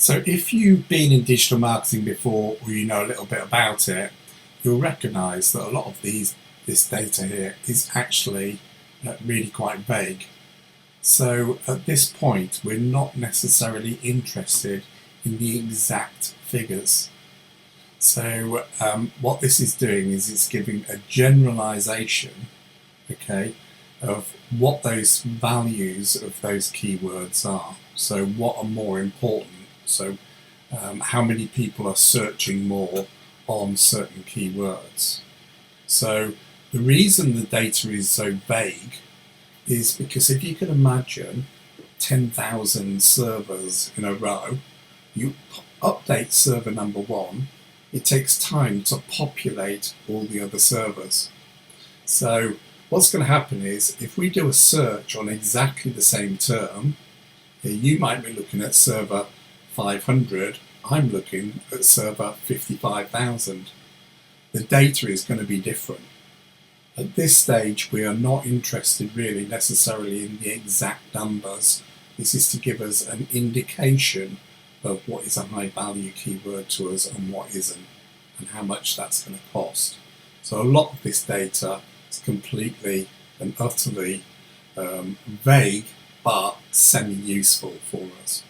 So if you've been in digital marketing before, or you know a little bit about it, you'll recognise that a lot of this data here is actually really quite vague. So at this point, we're not necessarily interested in the exact figures. So what this is doing is it's giving a generalisation, okay, of what those values of those keywords are. So what are more important? So how many people are searching more on certain keywords? So the reason the data is so vague is because if you can imagine 10,000 servers in a row, you update server number 1, it takes time to populate all the other servers. So what's going to happen is if we do a search on exactly the same term, you might be looking at server 500, I'm looking at server 55,000. The data is going to be different. At this stage, we are not interested really necessarily in the exact numbers. This is to give us an indication of what is a high value keyword to us and what isn't, and how much that's going to cost. So a lot of this data is completely and utterly vague, but semi-useful for us.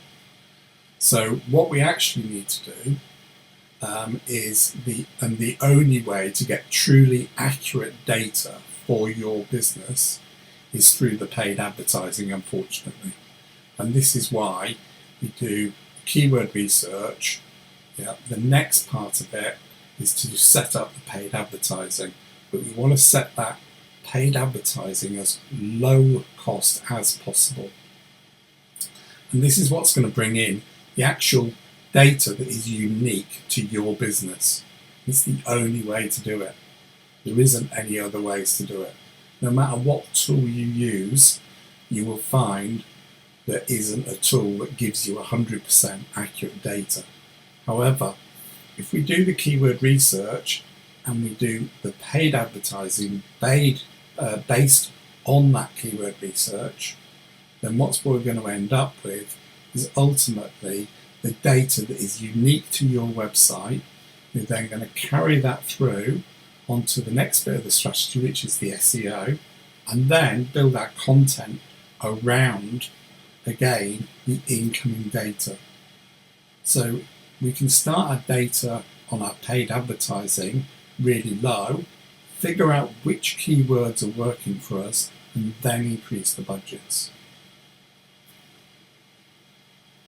So what we actually need to do is the only way to get truly accurate data for your business is through the paid advertising, unfortunately. And this is why we do keyword research. The next part of it is to set up the paid advertising, but we want to set that paid advertising as low cost as possible. And this is what's going to bring in the actual data that is unique to your business. It's the only way to do it. There isn't any other ways to do it. No matter what tool you use, you will find there isn't a tool that gives you 100% accurate data. However, if we do the keyword research and we do the paid advertising based on that keyword research, then what we're going to end up with is ultimately the data that is unique to your website. You're then going to carry that through onto the next bit of the strategy, which is the SEO, and then build our content around, again, the incoming data. So we can start our data on our paid advertising really low, figure out which keywords are working for us, and then increase the budgets.